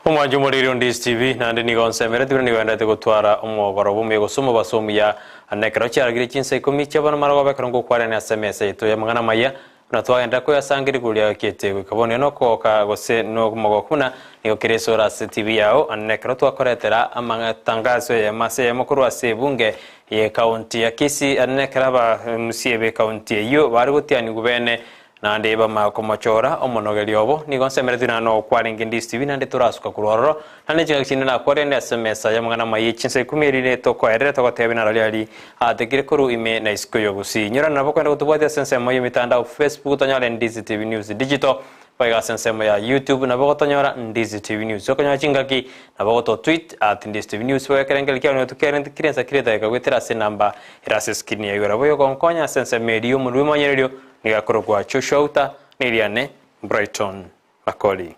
Omwanju muri Ndizi TV nande nigonsemere tugire nigwendete gutwara umwogoro bumwe gusoma basomi ya anekero cyaragire kinse komike bana marago bakarongo kwarene SMS yeto ya mangana maya na twagenda ko yasangiri kulia kete kabone no koka gose no mogokuna nigo kiresora TV yao anekero twakoretera amatangazo ya mase ya mukuru wa sebunge ye county ya Kisii anekera ba musiebe county yo bari gutiani gubene nande bama komachora omonogeri obo nigonsemere tinano kwaringe Ndizi TV nande turasuka kurororo nane jigakine na kwarene SMS ya mangana mayi chinse kumirire to kwaere to gotebina rali ategire kuru ime na isko yo Gusii nyora nabo kwenda kutubwatia sense moyo mitandao Facebook tonyora Ndizi TV News digital paiga sense moya YouTube na boko tonyora Ndizi TV News yokonya chingaki na boko tweet @Ndizi TV News wa kerengel kya no tukere kirenza kireta ka gwetera se namba irase skin ya yora boyo konkonya sense medio mu manyerero nigakoro kwa Chushouta Niliane Brighton Makoli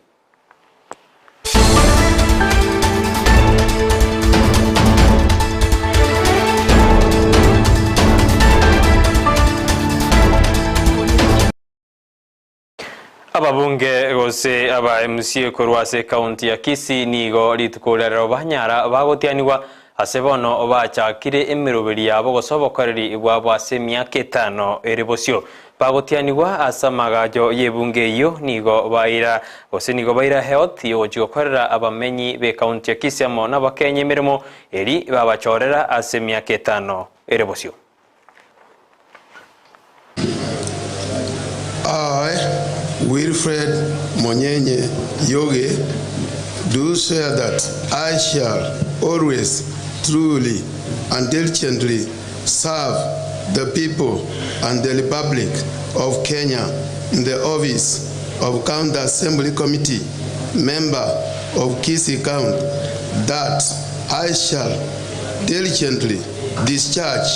ababunge gose aba MC korwase county ya Kisii nigo litukolera banyara bagotianiwa asebono obachakire emiroberi yabo gosobokoreri ibwabo myaka 5 erebosio bagotianiwa asamagajo yebunge yo nigo baira gose nigo baira health yo gokorera abamenyi be county ya Kisii amona bakenye mirimo eri babachorera myaka 5 erebosio. Wilfred Monyenye Yoge, do swear that I shall always, truly, and diligently serve the people and the Republic of Kenya in the office of County Assembly Committee, member of Kisii County, that I shall diligently discharge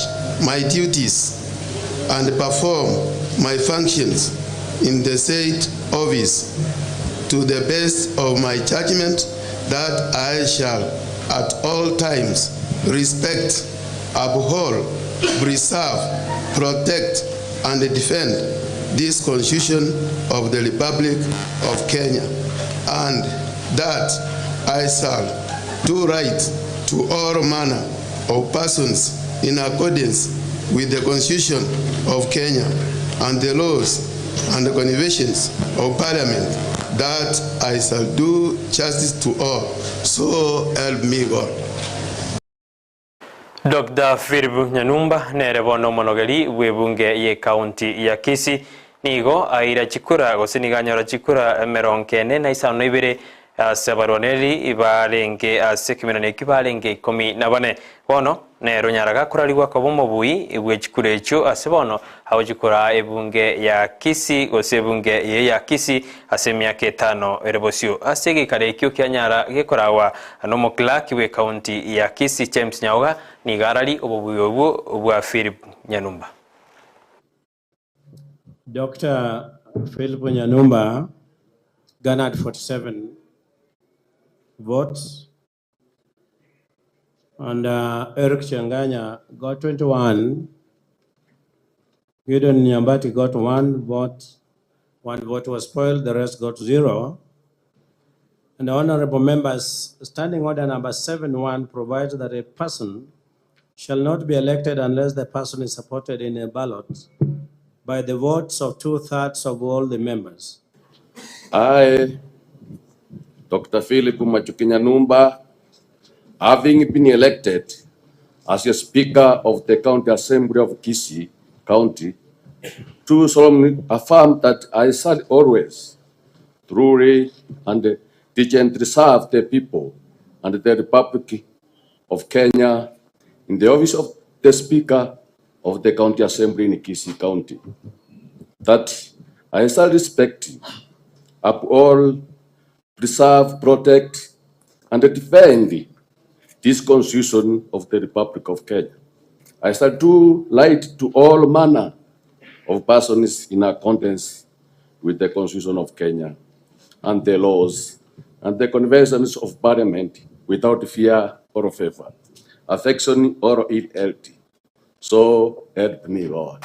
my duties and perform my functions in the said office to the best of my judgment, that I shall at all times respect, uphold, preserve, protect, and defend this Constitution of the Republic of Kenya, and that I shall do right to all manner of persons in accordance with the Constitution of Kenya and the laws and the conventions of Parliament, that I shall do justice to all. So help me God. Dr. Philip Nyanumba nerebono monogeri webunge ye county ya Kisii nigo aira chikura gosiniganyora chikura meronkene na isano ibere sebaroneri ibarenge asekimene kibarenge 14 bono ne runyaraga kuraliwa kobomo bui ibwe chikurecho asebono hawjikura ebunge ya Kisii osebunge ye ya Kisii myaka 5 erebosio asege karekyo kyanyara gekorawa anomo clerk we county ya Kisii James Nyaoga ni garali obubuyobu obwa Philip Nyanumba. Dr. Philip Nyanumba garnered 47 votes, and Eric Changanya got 21. Gideon Nyambati got 1 vote. 1 vote was spoiled, the rest got 0. And the honorable members, standing order number 71 provides that a person shall not be elected unless the person is supported in a ballot by the votes of 2/3 of all the members. I, Dr. Philip Nyanumba, having been elected as a Speaker of the County Assembly of Kisii County, do solemnly affirm that I shall always, truly, and diligently serve the people and the Republic of Kenya in the office of the Speaker of the County Assembly in Kisii County, that I shall respect, uphold, preserve, protect, and defend this Constitution of the Republic of Kenya. I shall do right to all manner of persons in accordance with the Constitution of Kenya and the laws and the conventions of Parliament without fear or favor, affection or ill-health. So help me, Lord.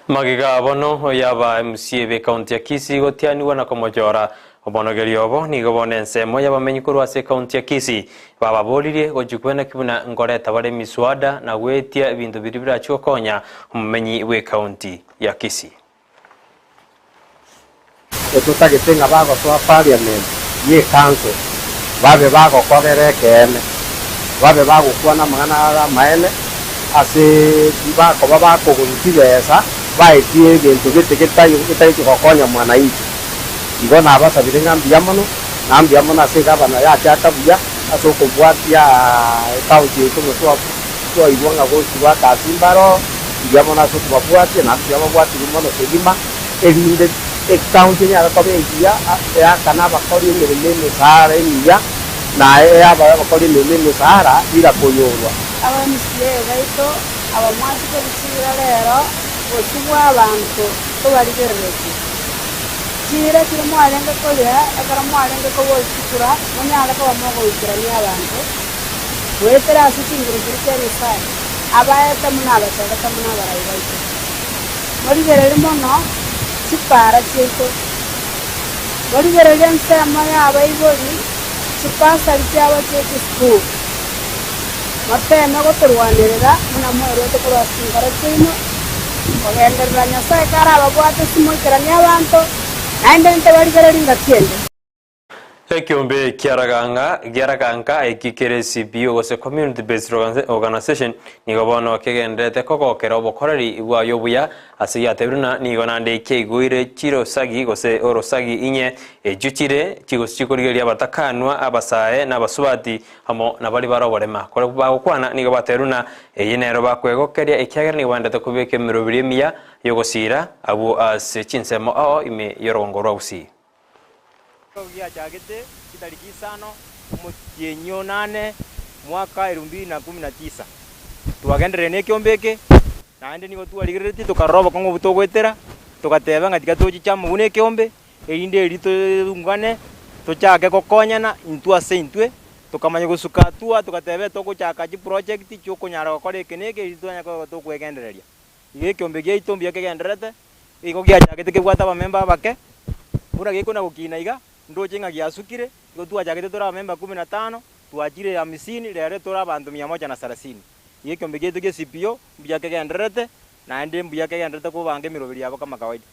Magiga bono yaba MCA be county ya Kisii gotianiwa na komojora obonogerio obo nigo bone ensemo y'abamenyi korwase kaunti ya Kisii bababoririe gojukwena kibuna ngoreta bare miswada na gwetia ebintu biri birachokonya omumenyi we kaunti ya Kisii. Tutagitinga bago twa parliament ye council babe bago kogere kene babe bago kuona magana maene ase bako babako gutibesa baetie bintu bitari kugokonya mwananchi igo nabasabire ngambiyamano ase gabana yachakabuya ase okobwatia kaunti yetu twa ibwanga gosibwa kasimbaro iyamona ase okobabwatia nabiyababwatire mono segima ebinde county nyara kobegia yakana bakori emirimo sahara emiya naye yaba bakori emirimo sahara ira kuyorwa abamisiye baito abamwati ko bikira rero osubwa abantu to barigerereki kire kire mwalenga ko ya akara mwalenga ko bosikura munyala ko bamogo ikira ni abantu wetera asitingire kire sai abayeta munaba cyangwa munaba rayibaito muri gerere mono para cieto bari beregense amaya abayibori chipasa cyaba cyeto school matema gotorwanirira muna mwero to kurasingara cyino ogenderera nyasaye kara abagwate simukiranya abantu naende bari berelinga tiende Ekiombe kiaraganga ekikere CPO gose community based organization nigo bono kegendete kokokera obokoreri bwayo buya asiyatebiruna nigo nande keiguire chiro sagi gose orosagi inye ejuchire chigosikorgeria batakanwa abasae n'abasubati hamo nabali baroborema kore bagokwana nigo bateruna eyinero bakwegokeria ekyagera ni bandate kubeke mirobiremia yogosira abu asechinsemo ao ime yorongorwa Gusii Gia chagete kitariki 5 mwezi 8 mwaka 2019 tuwagendere ne kyombeke naende nigo tuwaligireti tukaroba kongo butogwetera tukateba ngatika tochichamu une kyombe erinde erito ungane tochake kokonyana intwa seintwe tukamanya gusuka tua tukatebe tokuchaka chi project cyokonyara gukore keneke eritwanya ko tokwegendereria ige kyombe gia itombi yakegenderete igo gia chagete kebwata ba member bake bura giko na gukina iga ndojenga giasukire ngo tuwajagete tora member 15 tuwajire 50 lere tora abantu 130 yeke mbegeto ge CPO mbiyake genderete na ende mbiyake genderete ko bange mirobiri yabo kama kawaida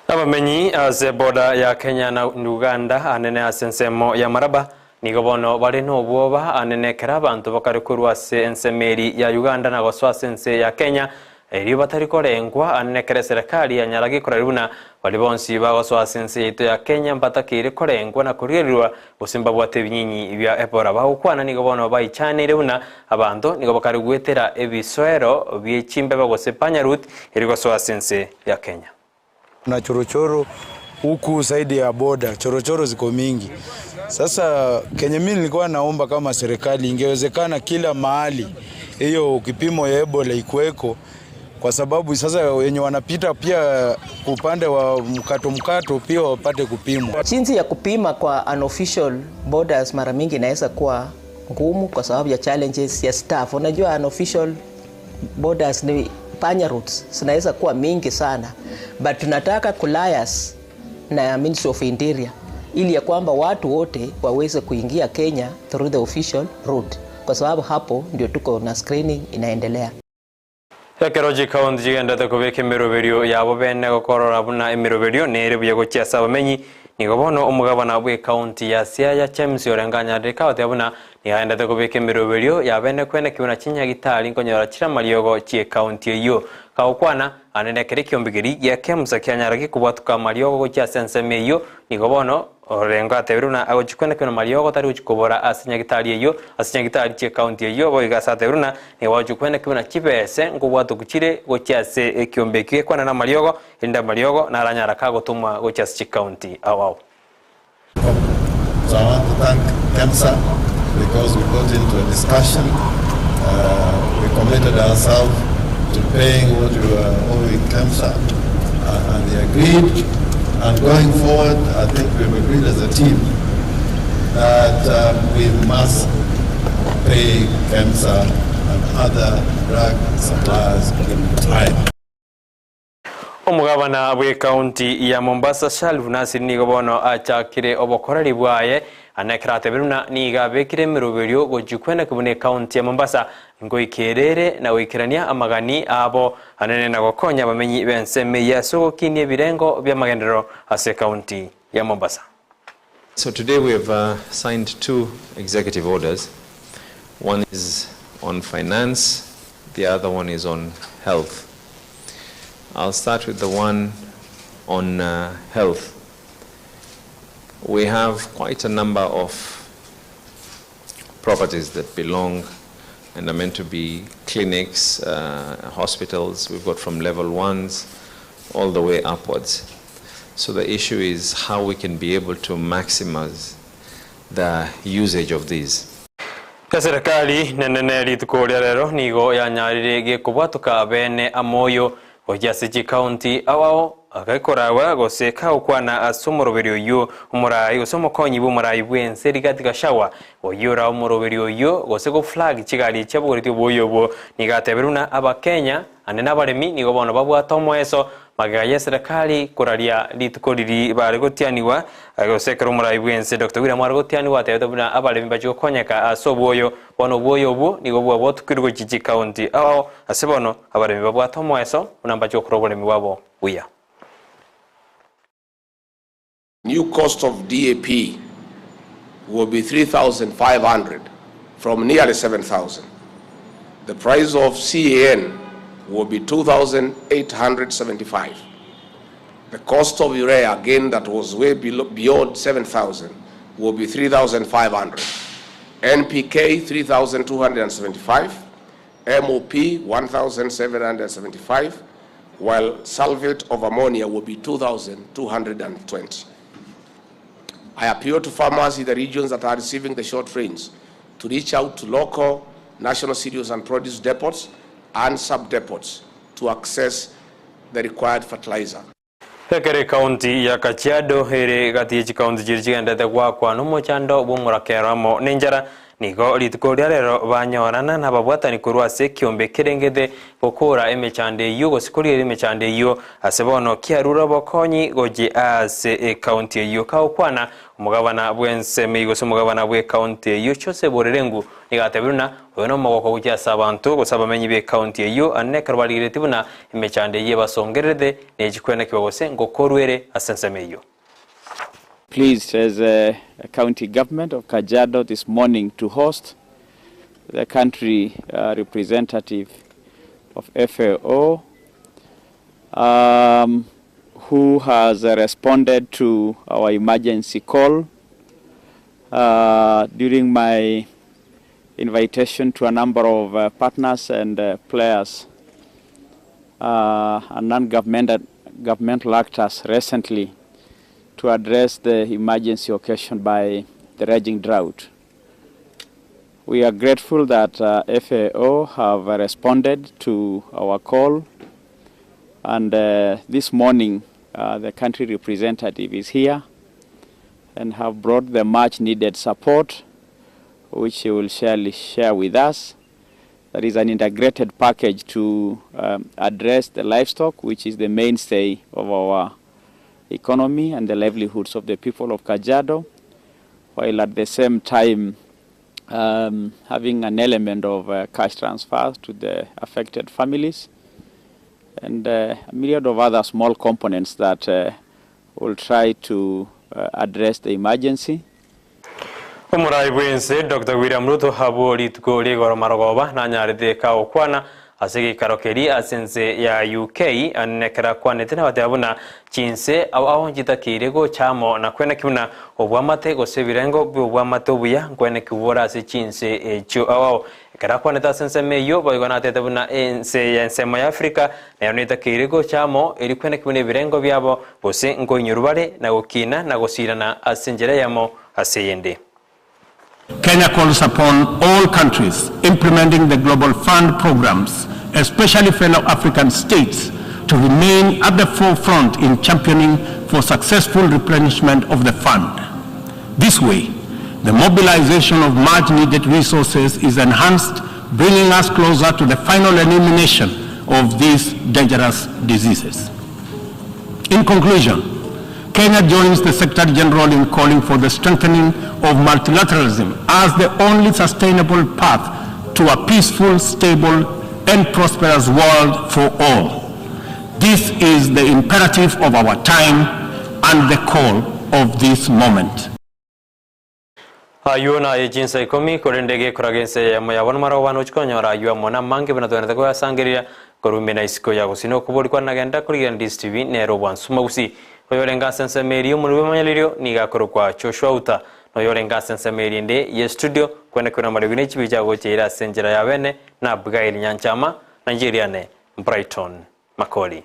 abamenyi aze boda ya Kenya na Uganda anene asensemo ya maraba nigo bono bari no bwoba anene kera abantu bakari kurwase ensemeri ya Uganda na goswa sense ya Kenya eri batari korengwa anekere serikali ya nyaragi koreruna bali bonsi bagoswa sense ito ya Kenya batakire korengwa na kuririrwa busimba bwate binyinyi bya Ebola bagukwana nigo bono bayichanire una abantu nigo bakari gwetera ebisoero byechimbe bagose panyarut eri goswa sense ya Kenya na chorochoro huku zaidi ya boda chorochoro ziko mingi. Sasa Kenya mimi nilikuwa naomba kama serikali ingewezekana kila mahali hiyo kipimo ya Ebola ikuweko, kwa sababu sasa wenye wanapita pia upande wa mkato pia wapate kupimwa. Jinsi ya kupima kwa unofficial borders mara mingi inaweza kuwa ngumu kwa sababu ya challenges ya staff. Unajua unofficial borders ni panya routes zinaweza kuwa mingi sana, but tunataka kulias na Ministry of Interior ili ya kwamba watu wote waweze kuingia Kenya through the official route, kwa sababu hapo ndio tuko na screening inaendelea. Ekeroji kaunti jigenda kubeke miroberio yabo bene gokorora buna miroberio nere buye gochesa abamenyi nigo bono omugabana bwe kaunti ya Siaya James orenganya dekawate abuna nihaenda kubeke miroberio yabene kwene kibuna chinya gitali nkonyora chira mariogo chie kaunti iyo kaukwana anene kere kiombigiri ya kemsa kyanyaragi kubatuka mariogo gocha senseme iyo nigo bono orenga atebruna agochikwene keno mariogo tari uchikobora asinya gitali chie kaunti iyo boiga satebruna ni wajukwene kibuna chibese ngubwatu kuchire gochase ekiombeki kwana na mariogo inda mariogo na aranyara kagotumwa gochase chi kaunti awao. So I want to thank KEMSA because we got into a discussion. We committed ourselves to paying what we were owing KEMSA, and they agreed. And going forward, I think we've agreed as a team that we must pay KEMSA and other drug suppliers in time. Omugabana bwe county ya Mombasa Shalvu Nasir nigobono achakire obokoreri bwaye anekrate biruna niga bekire miruberio gojukwena kubone county ya Mombasa ngo ikerere na wikirania amagani abo anene na gokonya bamenyi benseme yaso kinie birengo bya magendero ase county ya Mombasa. So today we have signed two executive orders. One is on finance, the other one is on health. I'll start with the one on health. We have quite a number of properties that belong and are meant to be clinics, hospitals. We've got from level 1s all the way upwards. So the issue is how we can be able to maximize the usage of these. Serikali nenene litukoria rero nigo yanyarirege kubwatuka bene amoyo Ojasiji County awao akaikorawa goseka ukwana asumoroberio yo umurai usomokonyi bumurai bwense rigatika shawa oyura umoroberio yo goseko flag kigali cyaburiti boyobo nigateberuna abakenya anena baremi nigo bono babwatomo eso magaye serikali kuraria litukoriri baregotianiwa agoseka umurai bwense Dr. William Argotianiwa tebuna abaremi bajiko konyeka asoboyo bono boyobo nigo bwabo tukirgo Jiji County awao asebono abaremi babwatomo eso unambajo kurobolemi wabo uya. New cost of DAP will be 3,500 from nearly 7,000. The price of CAN will be 2,875. The cost of urea, again, that was way beyond 7,000, will be 3,500. NPK, 3,275. MOP, 1,775. While sulfate of ammonia will be 2,220. I appeal to farmers in the regions that are receiving the short rains to reach out to local national cereals and produce depots and sub-depots to access the required fertilizer. Hekere county ya Kajiado here gatiye county jirigenda de kwa numo chando bumurakeramo ninjara nigo litukoria rero banyorana nababwatani kurwase kiombe kerengede gukura emechande yugo sikuri emechande yo asebono kiarura bokonyi goje ase county yo kaukwana umugabana bwense migo sumugabana bwe county yo chose borerengu nigatebiruna ono mogoko kujya sabantu gosabamenyi be county yo anekarbalire tibuna emechande ye basongerede nejikwena kibogose ngokorwere asensemeyo. Pleased as a county government of Kajiado this morning to host the country representative of FAO who has responded to our emergency call during my invitation to a number of partners and players and non-governmental actors recently to address the emergency occasioned by the raging drought. We are grateful that FAO have responded to our call, and this morning the country representative is here and have brought the much needed support which he will surely share with us. That is an integrated package to address the livestock, which is the mainstay of our economy and the livelihoods of the people of Kajiado, while at the same time having an element of cash transfers to the affected families and a myriad of other small components that will try to address the emergency. Umurai bwense Dr. William Ruto habori tukori goromarogoba na nyaride kaokwana asigi karokeri asense ya UK anekera kwanete na batabuna chinse awo jitakirego chamo na kwena kibuna obwamate gosebirengo bwamate obuya kwena kibora ase chinse echo awo kera kwanete asense meyo bayigona tetabuna ense ya nsema ya Afrika na yonitakirego chamo eri kwena kibune birengo byabo bose ngonyurubare na gokina na gosirana asenjera yamo aseyende. Kenya calls upon all countries implementing the Global Fund programs, especially fellow African states, to remain at the forefront in championing for successful replenishment of the fund. This way, the mobilization of much-needed resources is enhanced, bringing us closer to the final elimination of these dangerous diseases. In conclusion, Kenya joins the Secretary General in calling for the strengthening of multilateralism as the only sustainable path to a peaceful, stable, and prosperous world for all. This is the imperative of our time and the call of this moment. Ayuna ejinsa ikomi korendege kuragense ya moya wano wano chikonyora ayua mona mange bana tuanete kwa sangiria korumena isiko ya kusino kubori kwa nagenda kurigen Ndizi TV nero wansuma Gusii oyolenga sense meri umulwe manyalirio niga korokwa Joshua uta oyolenga sense meri nde ye studio kwene kuna marigune chibija gocheira senjera ya bene na Bgail Nyanchama Nigeria ne Brighton Makoli.